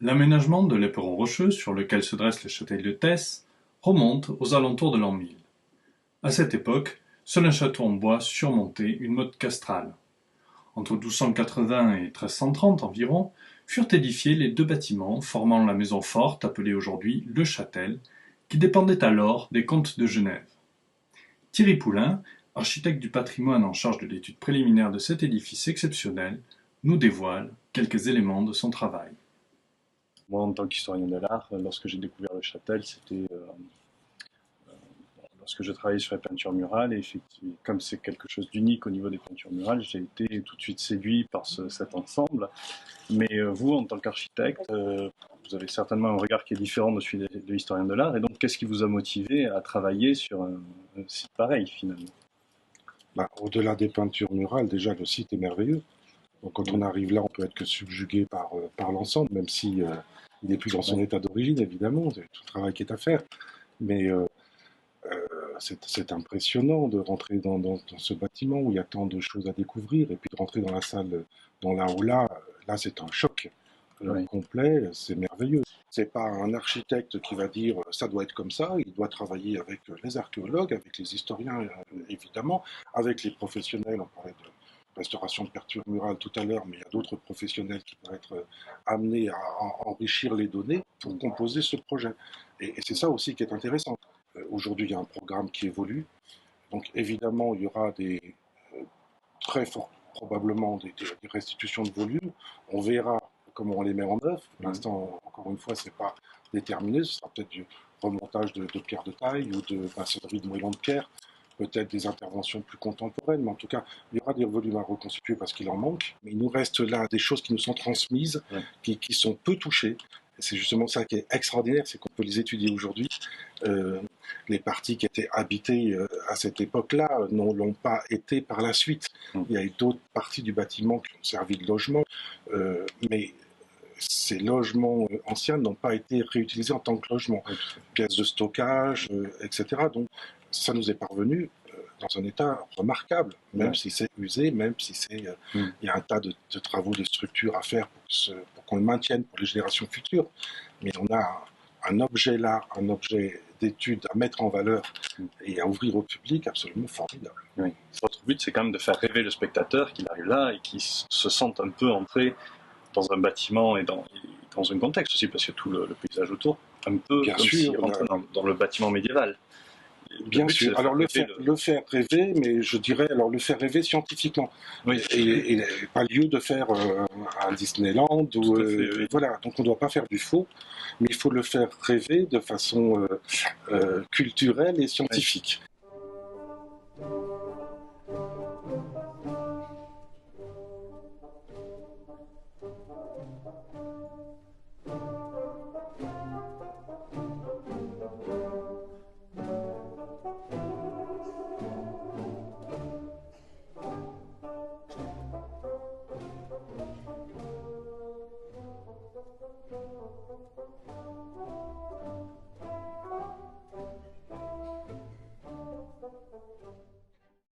L'aménagement de l'éperon rocheux sur lequel se dresse le château de Thèse remonte aux alentours de l'an 1000. À cette époque, seul un château en bois surmontait une motte castrale. Entre 1280 et 1330 environ, furent édifiés les deux bâtiments formant la maison forte appelée aujourd'hui Le Châtel, qui dépendait alors des comtes de Genève. Thierry Poulain, architecte du patrimoine en charge de l'étude préliminaire de cet édifice exceptionnel, nous dévoile quelques éléments de son travail. Moi, en tant qu'historien de l'art, lorsque j'ai découvert le Châtel, c'était lorsque je travaillais sur les peintures murales. Et effectivement, comme c'est quelque chose d'unique au niveau des peintures murales, j'ai été tout de suite séduit par cet ensemble. Mais vous, en tant qu'architecte, vous avez certainement un regard qui est différent de celui de l'historien de l'art. Et donc, qu'est-ce qui vous a motivé à travailler sur un site pareil, finalement? Au-delà des peintures murales, déjà le site est merveilleux. Donc quand on arrive là, on peut être que subjugué par l'ensemble, même si il n'est plus dans son état d'origine, évidemment, c'est tout le travail qui est à faire. Mais c'est impressionnant de rentrer dans ce bâtiment où il y a tant de choses à découvrir, et puis de rentrer dans la salle, dans la aula, là c'est un choc Oui. complet, c'est merveilleux. C'est pas un architecte qui va dire ça doit être comme ça, il doit travailler avec les archéologues, avec les historiens évidemment, avec les professionnels, on parlait de restauration de peintures murales tout à l'heure, mais il y a d'autres professionnels qui peuvent être amenés à enrichir les données pour composer ce projet. Et c'est ça aussi qui est intéressant. Aujourd'hui, il y a un programme qui évolue. Donc, évidemment, il y aura euh, très fort, probablement des restitutions de volume. On verra comment on les met en œuvre. Pour l'instant, encore une fois, ce n'est pas déterminé. Ce sera peut-être du remontage de pierres de taille ou de maçonnerie de moellons de pierre, peut-être des interventions plus contemporaines, mais en tout cas, il y aura des volumes à reconstituer parce qu'il en manque. Mais il nous reste là des choses qui nous sont transmises, qui sont peu touchées. Et c'est justement ça qui est extraordinaire, c'est qu'on peut les étudier aujourd'hui. Euh, les parties qui étaient habitées à cette époque-là ne l'ont pas été par la suite. Il y a eu d'autres parties du bâtiment qui ont servi de logement, mais ces logements anciens n'ont pas été réutilisés en tant que logement. Pièces de stockage, etc. Donc ça nous est parvenu dans un état remarquable, même si c'est usé, même si il y a un tas de travaux de structure à faire pour qu'on le maintienne pour les générations futures. Mais on a un objet là, un objet d'étude à mettre en valeur et à ouvrir au public absolument formidable. Oui. Votre but, c'est quand même de faire rêver le spectateur qu'il arrive là et qu'il se sente un peu entré dans un bâtiment et dans un contexte aussi, parce que tout le paysage autour, un peu Bien comme sûr, s'il rentrait dans le bâtiment médiéval. Bien sûr. Alors le faire rêver, mais je dirais alors le faire rêver scientifiquement. Oui. Et pas lieu de faire un Disneyland ou Oui. voilà. Donc on ne doit pas faire du faux, mais il faut le faire rêver de façon culturelle et scientifique.